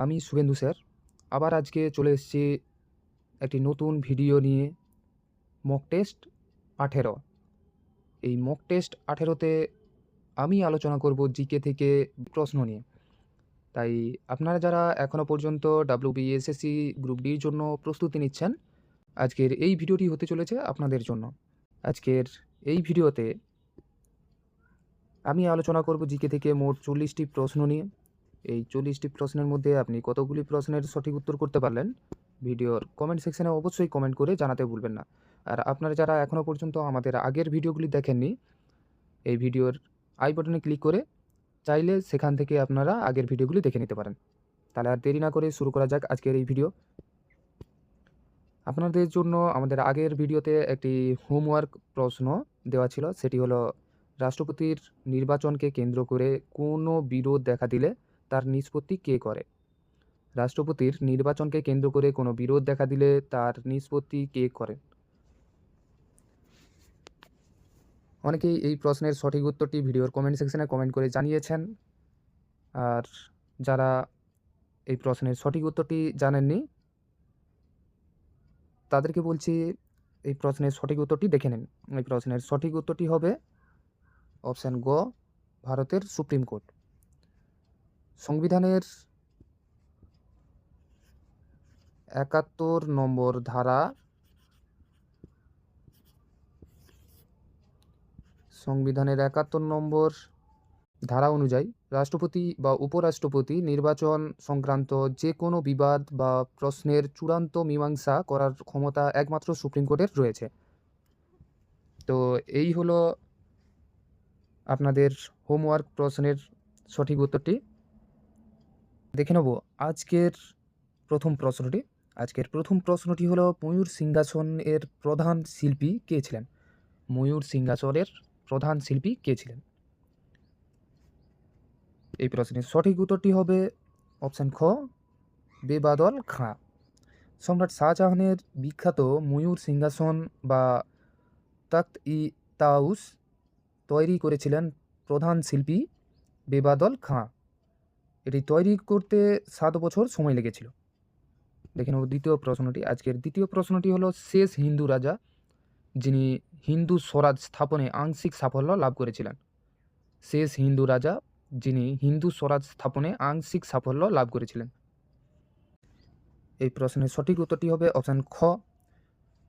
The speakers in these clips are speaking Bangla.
আমি শুভেন্দু স্যার আবার আজকে চলে এসেছি একটি নতুন ভিডিও নিয়ে। Mock test 18। এই মক টেস্ট 18তে আমি আলোচনা করব জিকে থেকে প্রশ্ন নিয়ে। তাই আপনারা যারা এখনও পর্যন্ত WBSSC গ্রুপ ডির জন্য প্রস্তুতি নিচ্ছেন, আজকের এই ভিডিওটি হতে চলেছে আপনাদের জন্য। আজকের এই ভিডিওতে আমি আলোচনা করব জিকে থেকে মোট 40টি প্রশ্ন নিয়ে। এই 40টি প্রশ্নের মধ্যে আপনি কতগুলি প্রশ্নের সঠিক উত্তর করতে পারলেন, ভিডিওর কমেন্ট সেকশনে অবশ্যই কমেন্ট করে জানাতে ভুলবেন না। আর আপনারা যারা এখনও পর্যন্ত আমাদের আগের ভিডিওগুলি দেখেননি, এই ভিডিওর আই বাটনে ক্লিক করে চাইলে সেখান থেকে আপনারা আগের ভিডিওগুলি দেখে নিতে পারেন। তাহলে আর দেরি না করে শুরু করা যাক আজকের এই ভিডিও। আপনাদের জন্য আমাদের আগের ভিডিওতে একটি হোমওয়ার্ক প্রশ্ন দেওয়া ছিল, সেটি হলো রাষ্ট্রপতির নির্বাচনকে কেন্দ্র করে কোনো বিরোধ দেখা দিলে তার নিষ্পত্তি কে করে। রাষ্ট্রপতির নির্বাচনকে কেন্দ্র করে কোনো বিরোধ দেখা দিলে তার নিষ্পত্তি কে করেন। অনেকেই এই প্রশ্নের সঠিক উত্তরটি ভিডিওর কমেন্ট সেকশনে কমেন্ট করে জানিয়েছেন। আর যারা এই প্রশ্নের সঠিক উত্তরটি জানেননি তাদেরকে বলছি এই প্রশ্নের সঠিক উত্তরটি দেখে নিন। এই প্রশ্নের সঠিক উত্তরটি হবে অপশান গ, ভারতের সুপ্রিম কোর্ট। সংবিধানের 71 নম্বর ধারা অনুযায়ী রাষ্ট্রপতি বা উপরাষ্ট্রপতি নির্বাচন সংক্রান্ত যে কোনো বিবাদ বা প্রশ্নের চূড়ান্ত মীমাংসা করার ক্ষমতা একমাত্র সুপ্রিম কোর্টের রয়েছে। তো এই হলো আপনাদের হোমওয়ার্ক প্রশ্নের সঠিক উত্তরটি। দেখে নেব আজকের প্রথম প্রশ্নটি। আজকের প্রথম প্রশ্নটি হলো ময়ূর সিংহাসন এর প্রধান শিল্পী কে ছিলেন। ময়ূর সিংহাসনের প্রধান শিল্পী কে ছিলেন। এই প্রশ্নের সঠিক উত্তরটি হবে অপশান খ, বেবাদল খাঁ। সম্রাট শাহজাহানের বিখ্যাত ময়ূর সিংহাসন বা তখ্ত-ই-তাউস তৈরি করেছিলেন প্রধান শিল্পী বেবাদল খাঁ। এটি তৈরি করতে 7 বছর সময় লেগেছিল। দেখে নেব দ্বিতীয় প্রশ্নটি। আজকের দ্বিতীয় প্রশ্নটি হলো শেষ হিন্দু রাজা যিনি হিন্দু স্বরাজ স্থাপনে আংশিক সাফল্য লাভ করেছিলেন। শেষ হিন্দু রাজা যিনি হিন্দু স্বরাজ স্থাপনে আংশিক সাফল্য লাভ করেছিলেন। এই প্রশ্নের সঠিক উত্তরটি হবে অপশান খ,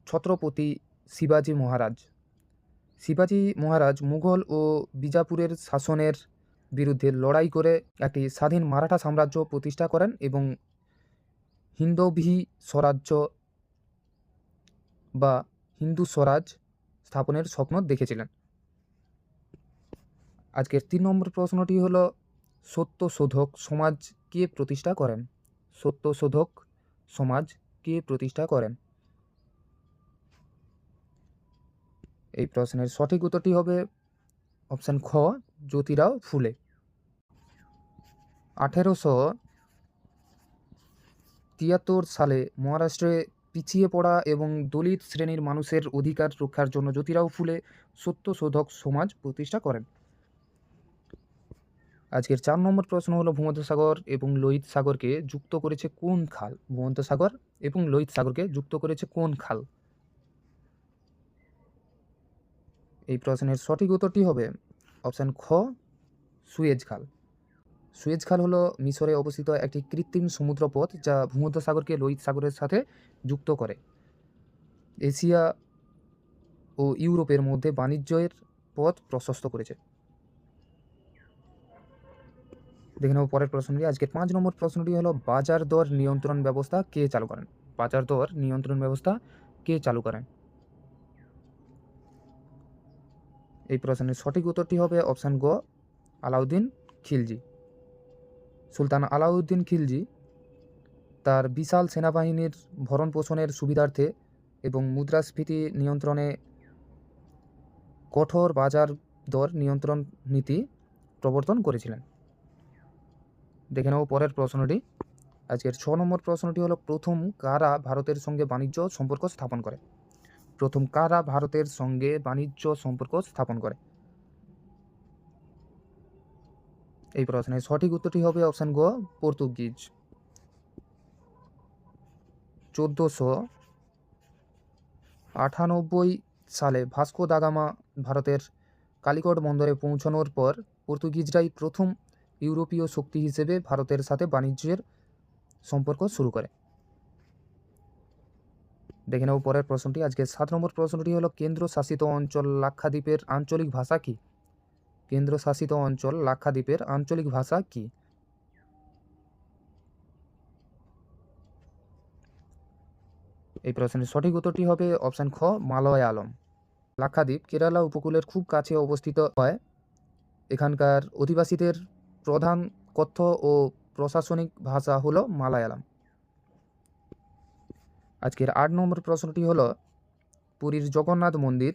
ছত্রপতি শিবাজী মহারাজ। শিবাজী মহারাজ মুঘল ও বিজাপুরের শাসনের বিরুদ্ধে লড়াই করে একটি স্বাধীন মারাঠা সাম্রাজ্য প্রতিষ্ঠা করেন এবং হিন্দভি স্বরাজ্য বা হিন্দু স্বরাজ স্থাপনের স্বপ্ন দেখেছিলেন। আজকের 3 নম্বর প্রশ্নটি হলো সত্যশোধক সমাজ কে প্রতিষ্ঠা করেন। সত্যশোধক সমাজ কে প্রতিষ্ঠা করেন। এই প্রশ্নের সঠিক উত্তরটি হবে অপশান খ, জ্যোতিরাও ফুলে। 1873 সালে মহারাষ্ট্রে পিছিয়ে পড়া এবং দলিত শ্রেণীর মানুষের অধিকার রক্ষার জন্য জ্যোতিরাও ফুলে সত্যশোধক সমাজ প্রতিষ্ঠা করেন। আজকের 4 নম্বর প্রশ্ন হলো ভূমধ্যসাগর এবং লোহিত সাগরকে যুক্ত করেছে কোন খাল। ভূমধ্যসাগর এবং লোহিত সাগরকে যুক্ত করেছে কোন খাল। এই প্রশ্নের সঠিক উত্তরটি হবে অপশান খ, সুয়েজ খাল। সুয়েজ খাল হলো মিশরে অবস্থিত একটি কৃত্রিম সমুদ্রপথ যা ভূমধ্যসাগরকে লোহিত সাগরের সাথে যুক্ত করে। এশিয়া ও ইউরোপের মধ্যে বাণিজ্যের পথ প্রশস্ত করেছে। দেখে নেব পরের প্রশ্নটি। আজকের 5 নম্বর প্রশ্নটি হলো বাজার দর নিয়ন্ত্রণ ব্যবস্থা কে চালু করেন। বাজার দর নিয়ন্ত্রণ ব্যবস্থা কে চালু করেন। এই প্রশ্নের সঠিক উত্তরটি হবে অপশান গ, আলাউদ্দিন খিলজি। সুলতান আলাউদ্দিন খিলজি তার বিশাল সেনাবাহিনীর ভরণ পোষণের সুবিধার্থে এবং মুদ্রাস্ফীতি নিয়ন্ত্রণে কঠোর বাজার দর নিয়ন্ত্রণ নীতি প্রবর্তন করেছিলেন। দেখে নেব পরের প্রশ্নটি। আজকের 6 নম্বর প্রশ্নটি হলো প্রথম কারা ভারতের সঙ্গে বাণিজ্য সম্পর্ক স্থাপন করে। প্রথম কারা ভারতের সঙ্গে বাণিজ্য সম্পর্ক স্থাপন করে। এই প্রশ্নের সঠিক উত্তরটি হবে অপশান গ, পর্তুগিজ। 1498 সালে ভাস্কো দা গামা ভারতের কালিকট বন্দরে পৌঁছানোর পর পর্তুগিজরাই প্রথম ইউরোপীয় শক্তি হিসেবে ভারতের সাথে বাণিজ্যের সম্পর্ক শুরু করে। দেখে নেব পরের প্রশ্নটি। আজকে 7 নম্বর প্রশ্নটি হলো কেন্দ্রশাসিত অঞ্চল লাক্ষাদ্বীপের আঞ্চলিক ভাষা কি? কেন্দ্রশাসিত অঞ্চল লাক্ষাদ্বীপের আঞ্চলিক ভাষা কি? এই প্রশ্নের সঠিক উত্তরটি হবে অপশান খ, মালয়ালম। লাক্ষাদ্বীপ কেরালা উপকূলের খুব কাছে অবস্থিত হয়। এখানকার অধিবাসীদের প্রধান কথ্য ও প্রশাসনিক ভাষা হলো মালয়ালম। আজকের 8 নম্বর প্রশ্নটি হলো পুরীর জগন্নাথ মন্দির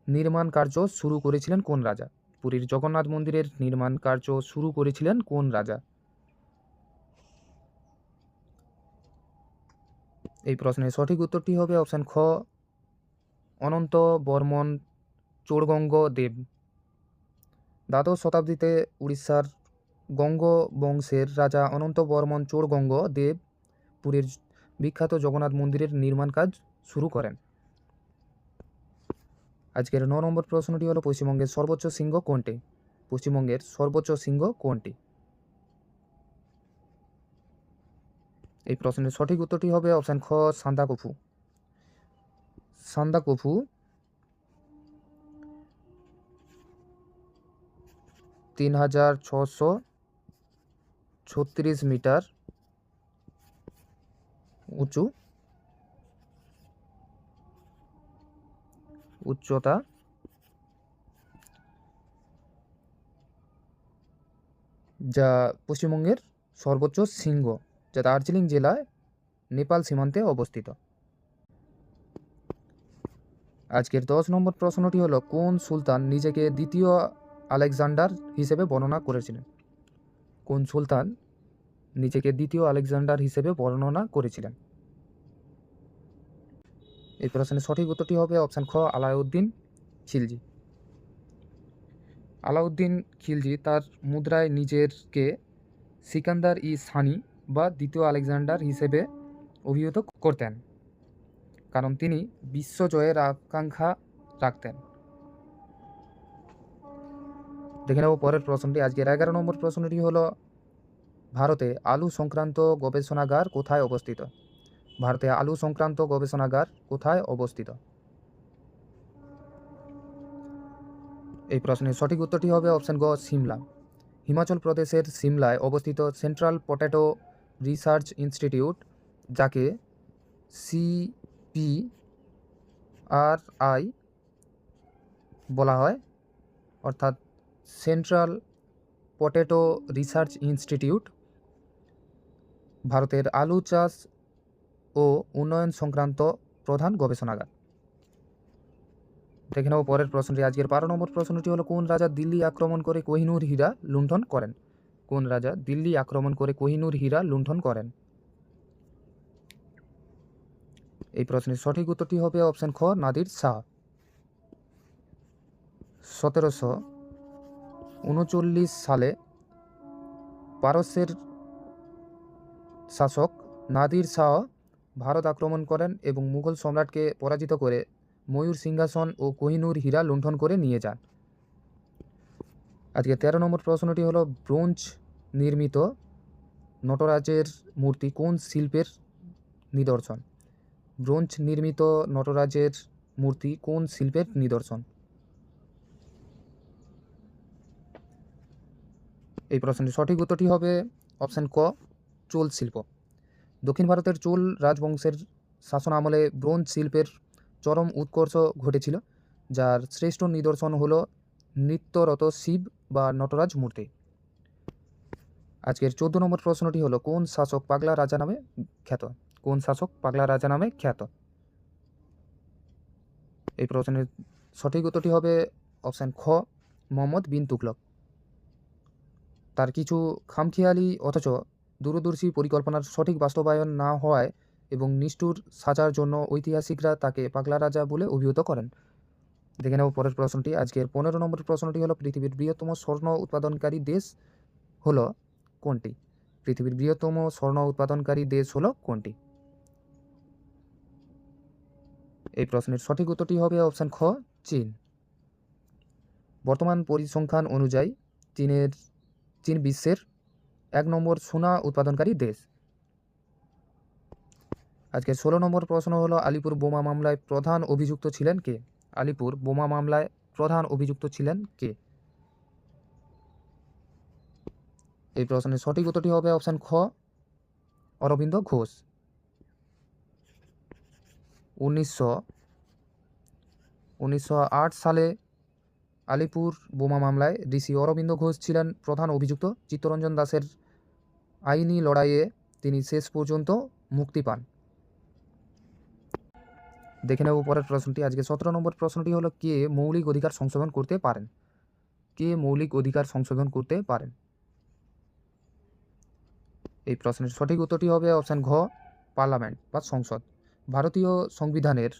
নির্মাণ কার্য শুরু করেছিলেন কোন রাজা? পুরীর জগন্নাথ মন্দিরের নির্মাণ কার্য শুরু করেছিলেন কোন রাজা? এই প্রশ্নের সঠিক উত্তরটি হবে অপশান খ, অনন্ত বর্মন চোড়গঙ্গ দেব। দ্বাদশ শতাব্দীতে উড়িষ্যার গঙ্গ বংশের রাজা অনন্ত বর্মন চোড়গঙ্গ দেব পুরীর বিখ্যাত জগন্নাথ মন্দিরের নির্মাণ কাজ শুরু করেন। আজকের 9 নম্বর প্রশ্নটি হলো পশ্চিমবঙ্গের সর্বোচ্চ শৃঙ্গ কোনটি? পশ্চিমবঙ্গের সর্বোচ্চ শৃঙ্গ কোনটি? এই প্রশ্নের সঠিক উত্তরটি হবে অপশান খ, সান্দাকফু। সান্দাকফু 3636 মিটার উঁচু উচ্চতা, যা পশ্চিমবঙ্গের সর্বোচ্চ শৃঙ্গ, যা দার্জিলিং জেলায় নেপাল সীমান্তে অবস্থিত। আজকের 10 নম্বর প্রশ্নটি হলো কোন সুলতান নিজেকে দ্বিতীয় আলেকজান্ডার হিসেবে বর্ণনা করেছিলেন? কোন সুলতান নিজেকে দ্বিতীয় আলেকজান্ডার হিসেবে বর্ণনা করেছিলেন? এই প্রশ্নের সঠিক উত্তরটি হবে অপশান খ, আলাউদ্দিন খিলজি। আলাউদ্দিন খিলজি তার মুদ্রায় নিজেকে সিকান্দার ই সানি বা দ্বিতীয় আলেকজান্ডার হিসেবে অভিহিত করতেন, কারণ তিনি বিশ্বজয়ের আকাঙ্ক্ষা রাখতেন। দেখে নেব পরের প্রশ্নটি। আজকের 11 নম্বর প্রশ্নটি হলো ভারতে আলু সংক্রান্ত গবেষণাগার কোথায় অবস্থিত? ভারতে আলু সংক্রান্ত গবেষণাগার কোথায় অবস্থিত? এই প্রশ্নের সঠিক উত্তরটি হবে অপশান গ, সিমলা। হিমাচল প্রদেশের সিমলায় অবস্থিত সেন্ট্রাল পটেটো রিসার্চ ইনস্টিটিউট, যাকে CPRI বলা হয়, অর্থাৎ সেন্ট্রাল পটেটো রিসার্চ ইনস্টিটিউট ভারতের আলু চাষ ও উন্নয়ন সংক্রান্ত প্রধান গবেষণাগার। দেখে নেব পরের প্রশ্নটি। আজকের 12 নম্বর প্রশ্নটি হলো কোন রাজা দিল্লি আক্রমণ করে কোহিনূর হীরা লুণ্ঠন করেন? কোন রাজা দিল্লি আক্রমণ করে কোহিনূর হীরা লুণ্ঠন করেন? এই প্রশ্নের সঠিক উত্তরটি হবে অপশান খ, নাদির শাহ। 1739 সালে পারস্যের শাসক নাদির শাহ ভারত আক্রমণ করেন এবং মুঘল সম্রাটকে পরাজিত করে ময়ূর সিংহাসন ও কোহিনূর হীরা লুণ্ঠন করে নিয়ে যান। আজকে 13 নম্বর প্রশ্নটি হলো ব্রোঞ্জ নির্মিত নটরাজের মূর্তি কোন শিল্পের নিদর্শন? ব্রোঞ্জ নির্মিত নটরাজের মূর্তি কোন শিল্পের নিদর্শন? এই প্রশ্নের সঠিক উত্তরটি হবে অপশান ক, চোল শিল্প। দক্ষিণ ভারতের চোল রাজবংশের শাসন আমলে ব্রোঞ্জ শিল্পের চরম উৎকর্ষ ঘটেছিল, যার শ্রেষ্ঠ নিদর্শন হল নৃত্যরত শিব বা নটরাজ মূর্তি। আজকের 14 নম্বর প্রশ্নটি হলো কোন শাসক পাগলা রাজা নামে খ্যাত? কোন শাসক পাগলা রাজা নামে খ্যাত? এই প্রশ্নের সঠিক উত্তরটি হবে অপশান খ, মোহাম্মদ বিন তুগলক। তার কিছু খামখেয়ালি অথচ দূরদর্শী পরিকল্পনার সঠিক বাস্তবায়ন না হওয়ায় এবং নিষ্ঠুর সাজার জন্য ঐতিহাসিকরা তাকে পাগলা রাজা বলে অভিহিত করেন। দেখে নেব পরের প্রশ্নটি। আজকের 15 নম্বর প্রশ্নটি হলো পৃথিবীর বৃহত্তম স্বর্ণ উৎপাদনকারী দেশ হলো কোনটি? পৃথিবীর বৃহত্তম স্বর্ণ উৎপাদনকারী দেশ হলো কোনটি? এই প্রশ্নের সঠিক উত্তরটি হবে অপশান খ, চীন। বর্তমান পরিসংখ্যান অনুযায়ী চীন বিশ্বের 1 নম্বর সোনা উৎপাদনকারী দেশ। আজকে 16 নম্বর প্রশ্ন হলো, আলিপুর বোমা মামলায় প্রধান অভিযুক্ত ছিলেন কে? আলিপুর বোমা মামলায় প্রধান অভিযুক্ত ছিলেন কে? এই প্রশ্নের সঠিক উত্তরটি হবে অপশান খ, অরবিন্দ ঘোষ। 1908 সালে আলিপুর বোমা মামলায় ঋষি অরবিন্দ ঘোষ ছিলেন প্রধান অভিযুক্ত। চিত্তরঞ্জন দাসের আইনি লড়াইয়ে তিনি শেষ পর্যন্ত মুক্তি পান। দেখে নেব পরের প্রশ্নটি। আজকে 17 নম্বর প্রশ্নটি হলো, কে মৌলিক অধিকার সংশোধন করতে পারেন? কে মৌলিক অধিকার সংশোধন করতে পারেন? এই প্রশ্নের সঠিক উত্তরটি হবে অপশান ঘ, পার্লামেন্ট বা সংসদ। ভারতীয় সংবিধানের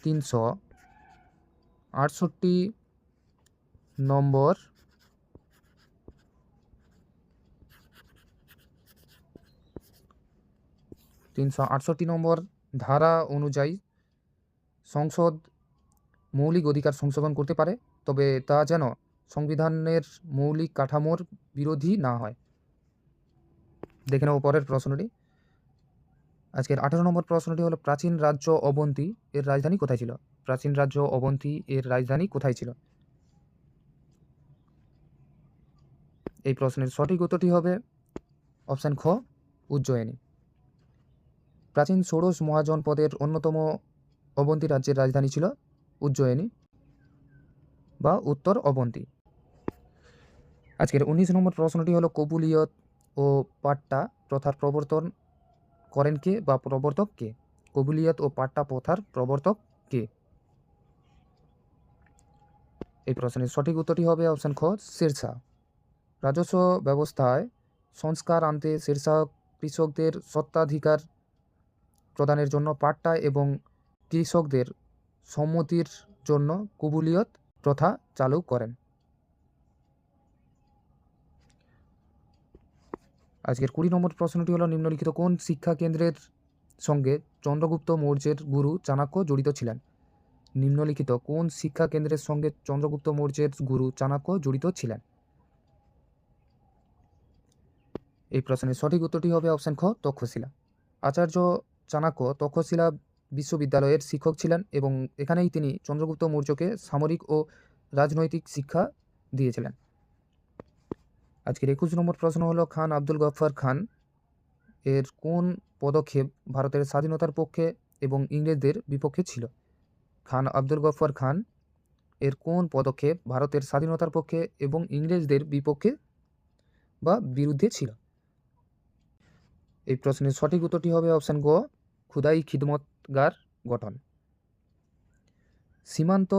368 নম্বর ধারা অনুযায়ী সংসদ মৌলিক অধিকার সংশোধন করতে পারে, তবে তা যেন সংবিধানের মৌলিক কাঠামোর বিরোধী না হয়। দেখে নেব পরের প্রশ্নটি। আজকের 18 নম্বর প্রশ্নটি হলো, প্রাচীন রাজ্য অবন্তী এর রাজধানী কোথায় ছিল? প্রাচীন রাজ্য অবন্তী এর রাজধানী কোথায় ছিল? এই প্রশ্নের সঠিক উত্তরটি হবে অপশান খ, উজ্জয়িনী। প্রাচীন ষোড়শ মহাজনপদের অন্যতম অবন্তী রাজ্যের রাজধানী ছিল উজ্জয়িনী বা উত্তর অবন্তী। আজকের 19 নম্বর প্রশ্নটি হলো, কবুলিয়ত ও পাট্টা প্রথার প্রবর্তন করেন কে বা প্রবর্তক কে? কবুলিয়ত ও পাট্টা প্রথার প্রবর্তক কে? এই প্রশ্নের সঠিক উত্তরটি হবে অপশান খ, শেরশাহ। রাজস্ব ব্যবস্থায় সংস্কার আনতে শেরশাহ কৃষকদের স্বত্বাধিকার প্রদানের জন্য পাট্টা এবং কৃষকদের সম্মতির জন্য কবুলিয়ত প্রথা চালু করেন। আজকের 20 নম্বর প্রশ্নটি হলো, নিম্নলিখিত কোন শিক্ষা কেন্দ্রের সঙ্গে চন্দ্রগুপ্ত মৌর্যের গুরু চাণক্য জড়িত ছিলেন? নিম্নলিখিত কোন শিক্ষা কেন্দ্রের সঙ্গে চন্দ্রগুপ্ত মৌর্যের গুরু চাণক্য জড়িত ছিলেন? এই প্রশ্নের সঠিক উত্তরটি হবে অপশান খ, তক্ষশিলা। আচার্য চাণক্য তক্ষশিলা বিশ্ববিদ্যালয়ের শিক্ষক ছিলেন এবং এখানেই তিনি চন্দ্রগুপ্ত মৌর্যকে সামরিক ও রাজনৈতিক শিক্ষা দিয়েছিলেন। আজকের 21 নম্বর প্রশ্ন হলো, খান আব্দুল গফফার খান এর কোন পদক্ষেপ ভারতের স্বাধীনতার পক্ষে এবং ইংরেজদের বিপক্ষে ছিল? খান আব্দুল গফফার খান এর কোন পদক্ষেপ ভারতের স্বাধীনতার পক্ষে এবং ইংরেজদের বিপক্ষে বা বিরুদ্ধে ছিল? এই প্রশ্নের সঠিক উত্তরটি হবে অপশান গ, খুদাই খিদমতগার গঠন। সীমান্ত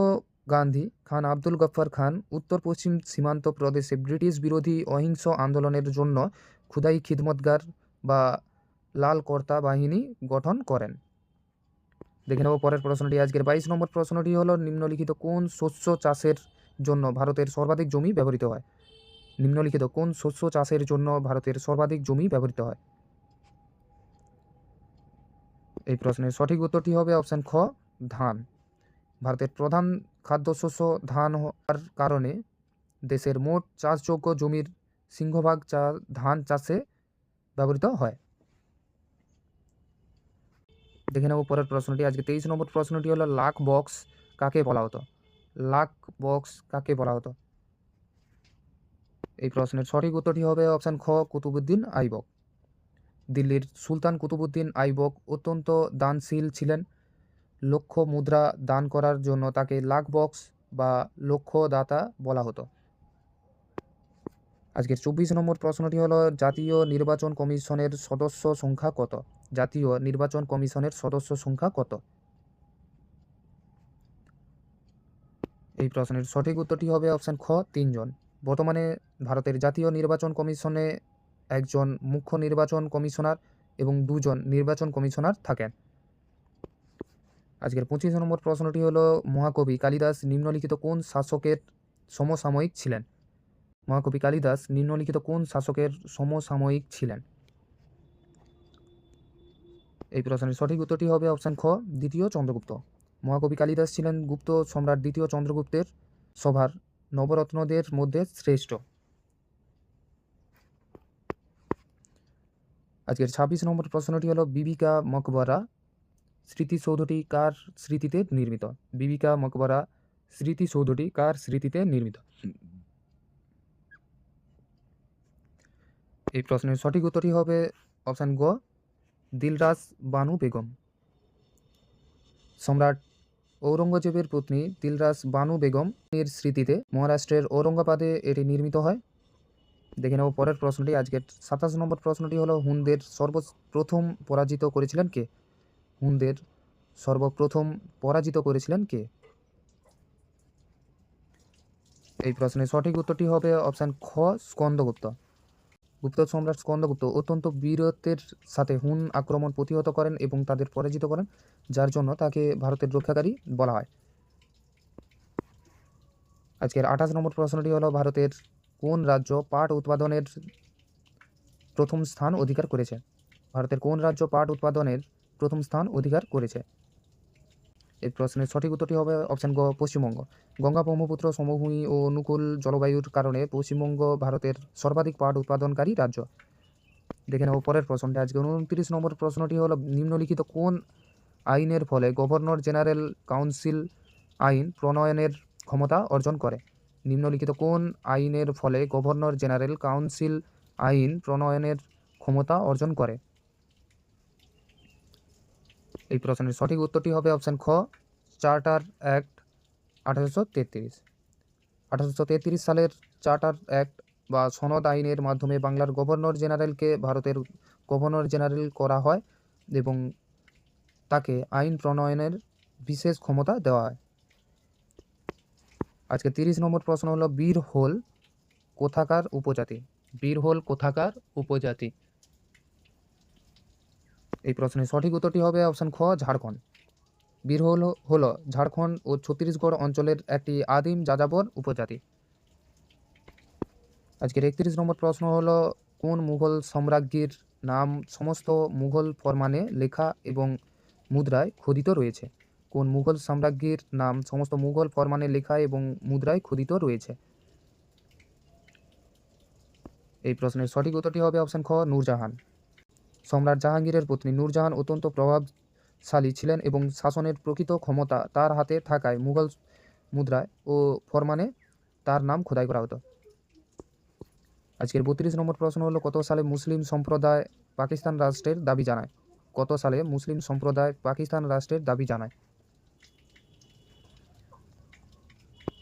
গান্ধী খান আব্দুল গফফার খান উত্তর পশ্চিম সীমান্ত প্রদেশে ব্রিটিশ বিরোধী অহিংস আন্দোলনের জন্য খুদাই খিদমতগার বা লাল কর্তা বাহিনী গঠন করেন। দেখে নেব পরের প্রশ্নটি। আজকের 22 নম্বর প্রশ্নটি হলো, নিম্নলিখিত কোন শস্য চাষের জন্য ভারতের সর্বাধিক জমি ব্যবহৃত হয়? নিম্নলিখিত কোন শস্য চাষের জন্য ভারতের সর্বাধিক জমি ব্যবহৃত হয়? এই প্রশ্নের সঠিক উত্তরটি হবে অপশান খ, ধান। ভারতের প্রধান খাদ্যশস্য ধান হওয়ার কারণে দেশের মোট চাষযোগ্য জমির সিংহভাগ ধান চাষে ব্যবহৃত হয়। দেখে নেব পরের প্রশ্নটি। আজকে 23 নম্বর প্রশ্নটি হলো, লাক বক্স কাকে বলা হতো? লাক বক্স কাকে বলা হতো? এই প্রশ্নের সঠিক উত্তরটি হবে অপশান খ, কুতুবুদ্দিন আইবক। দিল্লির সুলতান কুতুবুদ্দিন আইবক অত্যন্ত দানশীল ছিলেন। লক্ষ মুদ্রা দান করার জন্য তাকে লাক বক্স বা লক্ষ্যদাতা বলা হতো। আজকের 24 নম্বর প্রশ্নটি হলো, জাতীয় নির্বাচন কমিশনের সদস্য সংখ্যা কত? জাতীয় নির্বাচন কমিশনের সদস্য সংখ্যা কত? এই প্রশ্নের সঠিক উত্তরটি হবে অপশান খ, 3 জন। বর্তমানে ভারতের জাতীয় নির্বাচন কমিশনে একজন মুখ্য নির্বাচন কমিশনার এবং 2 জন নির্বাচন কমিশনার থাকেন। আজকের 25 নম্বর প্রশ্নটি হলো, মহাকবি কালিদাস নিম্নলিখিত কোন শাসকের সমসাময়িক ছিলেন? মহাকবি কালিদাস নিম্নলিখিত কোন শাসকের সমসাময়িক ছিলেন? এই প্রশ্নের সঠিক উত্তরটি হবে অপশান খ, দ্বিতীয় চন্দ্রগুপ্ত। মহাকবি কালিদাস ছিলেন গুপ্ত সম্রাট দ্বিতীয় চন্দ্রগুপ্তের সভার নবরত্নদের মধ্যে শ্রেষ্ঠ। আজকের 26 নম্বর প্রশ্নটি হলো বিবিকা মকবরা স্মৃতিসৌধটি কার স্মৃতিতে নির্মিত? বিবিকা মকবরা স্মৃতিসৌধটি কার স্মৃতিতে নির্মিত? এই প্রশ্নের সঠিক উত্তরটি হবে অপশান গ, দিলরাস বানু বেগম। সম্রাট ঔরঙ্গজেবের পত্নী দিলরাস বানু বেগম এর স্মৃতিতে মহারাষ্ট্রের ঔরঙ্গাবাদে এটি নির্মিত হয়। দেখে নেব পরের প্রশ্নটি। আজকের 27 নম্বর প্রশ্নটি হলো হুনদের সর্বপ্রথম পরাজিত করেছিলেন কে? হুনদের সর্বপ্রথম পরাজিত করেছিলেন কে? এই প্রশ্নের সঠিক উত্তরটি হবে অপশান খ, স্কন্দগুপ্ত। গুপ্ত সম্রাট স্কন্দগুপ্ত অত্যন্ত বীরত্বের সাথে হুন আক্রমণ প্রতিহত করেন এবং তাদের পরাজিত করেন, যার জন্য তাকে ভারতের রক্ষাকারী বলা হয়। আজকের 28 নম্বর প্রশ্নটি হলো ভারতের কোন রাজ্য পাট উৎপাদনের প্রথম স্থান অধিকার করেছে? ভারতের কোন রাজ্য পাট উৎপাদনের প্রথম স্থান অধিকার করেছে? এই প্রশ্নের সঠিক উত্তরটি হবে অপশান গ, পশ্চিমবঙ্গ। গঙ্গা ব্রহ্মপুত্র সমভূমি ও অনুকূল জলবায়ুর কারণে পশ্চিমবঙ্গ ভারতের সর্বাধিক পাট উৎপাদনকারী রাজ্য। দেখে নেব পরের প্রশ্নটি। আজকে 29 নম্বর প্রশ্নটি হলো নিম্নলিখিত কোন আইনের ফলে গভর্নর জেনারেল কাউন্সিল আইন প্রণয়নের ক্ষমতা অর্জন করে? নিম্নলিখিত কোন আইনের ফলে গভর্নর জেনারেল কাউন্সিল আইন প্রণয়নের ক্ষমতা অর্জন করে? এই প্রশ্নের সঠিক উত্তরটি হবে অপশান খ, চার্টার অ্যাক্ট 1833। 1833 সালের চার্টার অ্যাক্ট বা সনদ আইনের মাধ্যমে বাংলার গভর্নর জেনারেলকে ভারতের গভর্নর জেনারেল করা হয় এবং তাকে আইন প্রণয়নের বিশেষ ক্ষমতা দেওয়া হয়। আজকে 30 নম্বর প্রশ্ন হলো বীরহোল কোথাকার উপজাতি? বীরহোল কোথাকার উপজাতি? এই প্রশ্নের সঠিক উত্তরটি হবে অপশান খ, ঝাড়খণ্ড। বীরহোল হলো ঝাড়খণ্ড ও ছত্তিশগড় অঞ্চলের একটি আদিম যাযাবর উপজাতি। আজকের 31 নম্বর প্রশ্ন হলো কোন মুঘল সম্রাজ্ঞীর নাম সমস্ত মুঘল ফরমানে লেখা এবং মুদ্রায় খোদিত রয়েছে? কোন মুঘল সম্রাজ্ঞীর নাম সমস্ত মুঘল ফরমানে লেখা এবং মুদ্রায় খোদিত রয়েছে? এই প্রশ্নের সঠিক উত্তরটি হবে অপশান খ, নূরজাহান। সম্রাট জাহাঙ্গীরের পত্নী নূরজাহান অত্যন্ত প্রভাবশালী ছিলেন এবং শাসনের প্রকৃত ক্ষমতা তার হাতে থাকায় মুঘল মুদ্রায় ও ফরমানে তার নাম খোদাই করা হতো। আজকের 32 নম্বর প্রশ্ন হলো কত সালে মুসলিম সম্প্রদায় পাকিস্তান রাষ্ট্রের দাবি জানায়? কত সালে মুসলিম সম্প্রদায় পাকিস্তান রাষ্ট্রের দাবি জানায়?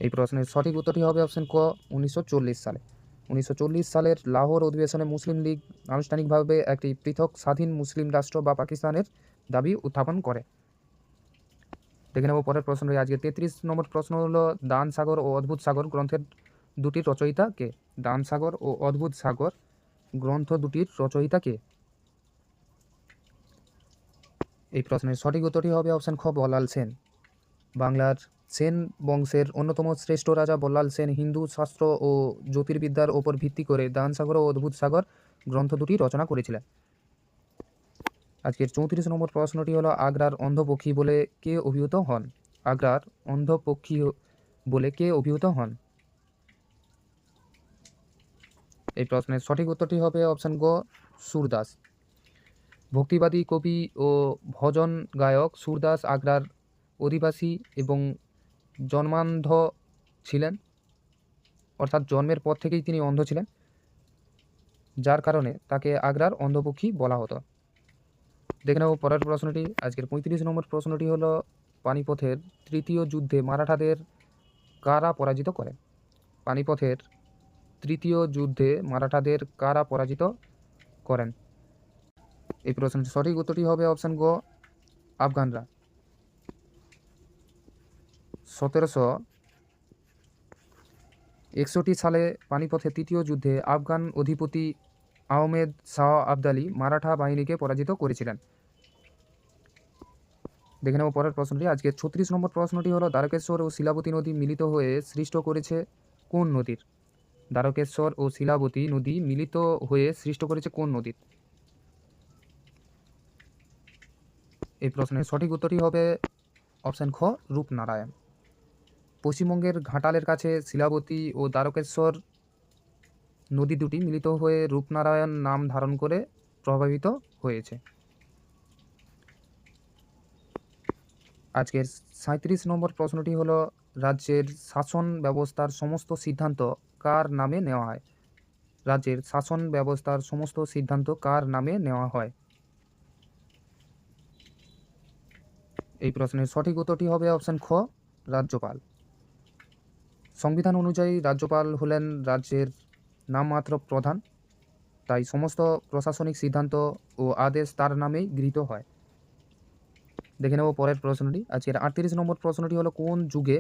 এই প্রশ্নের সঠিক উত্তরটি হবে অপশন ক, 1940 সালে। 1940 সালের লাহোর অধিবেশনে মুসলিম লীগ আনুষ্ঠানিকভাবে একটি পৃথক স্বাধীন মুসলিম রাষ্ট্র বা পাকিস্তানের দাবি উত্থাপন করে। দেখে নেব পরের প্রশ্ন। আজকে 33 নম্বর প্রশ্ন হলো দান সাগর ও অদ্ভুত সাগর গ্রন্থের দুটির রচয়িতা কে? দান সাগর ও অদ্ভুত সাগর গ্রন্থ দুটির রচয়িতা কে? এই প্রশ্নের সঠিক উত্তরটি হবে অপশন খ, বল্লাল সেন। বাংলার সেন বংশের অন্যতম শ্রেষ্ঠ রাজা বল্লাল সেন হিন্দু শাস্ত্র ও জ্যোতির্বিদ্যার ওপর ভিত্তি করে দান সাগর ও অদ্ভুত সাগর গ্রন্থ দুটি রচনা করেছিলেন। আজকের 34 নম্বর প্রশ্নটি হলো আগ্রার অন্ধপক্ষী বলে কে অভিহিত হন? আগ্রার অন্ধপক্ষী বলে কে অভিহিত হন? এই প্রশ্নের সঠিক উত্তরটি হবে অপশন গ, সুরদাস। ভক্তিবাদী কবি ও ভজন গায়ক সুরদাস আগ্রার অধিবাসী এবং জন্মান্ধ ছিলেন, অর্থাৎ জন্মের পর থেকেই তিনি অন্ধ ছিলেন, যার কারণে তাকে আগ্রার অন্ধপক্ষী বলা হতো। দেখে নেব পরের প্রশ্নটি। আজকের 35 নম্বর প্রশ্নটি হলো পানিপথের তৃতীয় যুদ্ধে মারাঠাদের কারা পরাজিত করে? পানিপথের তৃতীয় যুদ্ধে মারাঠাদের কারা পরাজিত করেন? এই প্রশ্নের সঠিক উত্তরটি হবে অপশন গ, আফগানরা। 1761 সালে পানিপথের তৃতীয় যুদ্ধে আফগান অধিপতি আহমেদ শাহ আবদালি মারাঠা বাহিনীকে পরাজিত করেছিলেন। দেখে নেব পরের প্রশ্নটি। আজকে 36 নম্বর প্রশ্নটি হলো দ্বারকেশ্বর ও শিলাবতী নদী মিলিত হয়ে সৃষ্ট করেছে কোন নদীর? দ্বারকেশ্বর ও শিলাবতী নদী মিলিত হয়ে সৃষ্ট করেছে কোন নদী? এই প্রশ্নের সঠিক উত্তরটি হবে অপশান খ, রূপনারায়ণ। পশ্চিমবঙ্গের ঘাটালের কাছে শিলাবতী ও দ্বারকেশ্বর নদী দুটি মিলিত হয়ে রূপনারায়ণ নাম ধারণ করে প্রভাবিত হয়েছে। আজকের 37 নম্বর প্রশ্নটি হলো, রাজ্যের শাসন ব্যবস্থার সমস্ত সিদ্ধান্ত কার নামে নেওয়া হয়? রাজ্যের শাসন ব্যবস্থার সমস্ত সিদ্ধান্ত কার নামে নেওয়া হয়? এই প্রশ্নের সঠিক উত্তরটি হবে অপশান খ, রাজ্যপাল। সংবিধান অনুযায়ী রাজ্যপাল হলেন রাজ্যের নামমাত্র প্রধান, তাই সমস্ত প্রশাসনিক সিদ্ধান্ত ও আদেশ তার নামেই গৃহীত হয়। দেখে নেব পরের প্রশ্নটি। আজকের 38 নম্বর প্রশ্নটি হলো, কোন যুগে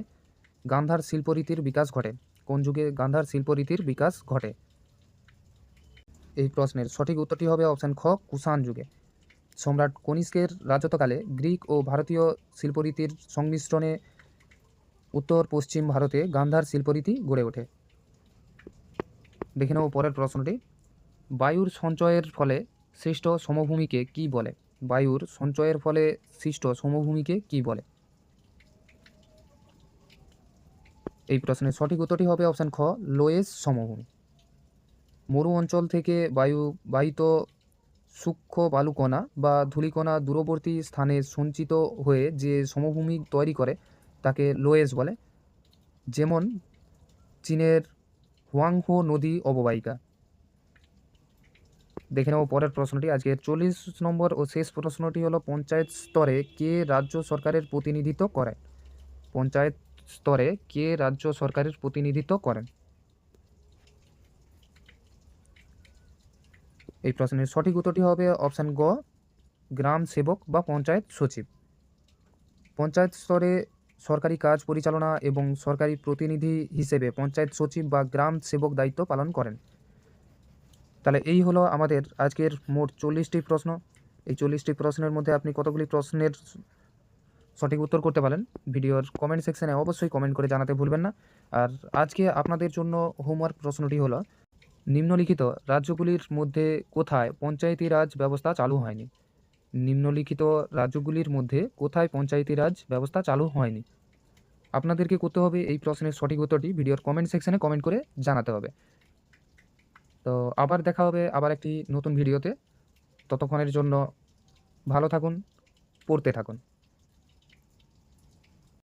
গান্ধার শিল্পরীতির বিকাশ ঘটে? কোন যুগে গান্ধার শিল্পরীতির বিকাশ ঘটে? এই প্রশ্নের সঠিক উত্তরটি হবে অপশান খ, কুষাণ যুগে। সম্রাট কনিষ্কের রাজত্বকালে গ্রিক ও ভারতীয় শিল্পরীতির সংমিশ্রণে উত্তর পশ্চিম ভারতে গান্ধার শিল্পরীতি গড়ে ওঠে। দেখে নেব পরের প্রশ্নটি। বায়ুর সঞ্চয়ের ফলে সৃষ্ট সমভূমিকে কি বলে? বায়ুর সঞ্চয়ের ফলে সৃষ্ট সমভূমিকে কি বলে? এই প্রশ্নের সঠিক উত্তরটি হবে অপশান খ, লোয়েস সমভূমি। মরু অঞ্চল থেকে বায়ুবাহিত সূক্ষ্ম বালুকণা বা ধূলিকণা দূরবর্তী স্থানে সঞ্চিত হয়ে যে সমভূমি তৈরি করে তাকে লোয়েস বলে, যেমন চীনের হুয়াংহো নদী অববাহিকা। দেখে নেব পরের প্রশ্নটি। আজকের 40 নম্বর ও শেষ প্রশ্নটি হলো, পঞ্চায়েত স্তরে কে রাজ্য সরকারের প্রতিনিধিত্ব করেন? পঞ্চায়েত স্তরে কে রাজ্য সরকারের প্রতিনিধিত্ব করেন? এই প্রশ্নের সঠিক উত্তরটি হবে অপশান গ, গ্রাম সেবক বা পঞ্চায়েত সচিব। পঞ্চায়েত স্তরে সরকারি কাজ পরিচালনা এবং সরকারি প্রতিনিধি হিসেবে পঞ্চায়েত সচিব বা গ্রাম সেবক দায়িত্ব পালন করেন। তাহলে এই হলো আমাদের আজকের মোট 40টি প্রশ্ন। এই 40টি প্রশ্নের মধ্যে আপনি কতগুলি প্রশ্নের সঠিক উত্তর করতে পারেন ভিডিওর কমেন্ট সেকশনে অবশ্যই কমেন্ট করে জানাতে ভুলবেন না। আর আজকে আপনাদের জন্য হোমওয়ার্ক প্রশ্নটি হলো, নিম্নলিখিত রাজ্যগুলির মধ্যে কোথায় পঞ্চায়েতি রাজ ব্যবস্থা চালু হয়নি? নিম্নলিখিত রাজ্যগুলির মধ্যে কোথায় পঞ্চায়েতি রাজ ব্যবস্থা চালু হয়নি? আপনাদেরকে করতে হবে এই প্রশ্নের সঠিক উত্তরটি ভিডিওর কমেন্ট সেকশনে কমেন্ট করে জানাতে হবে। তো আবার দেখা হবে আবার একটি নতুন ভিডিওতে। ততক্ষণের জন্য ভালো থাকুন, পড়তে থাকুন।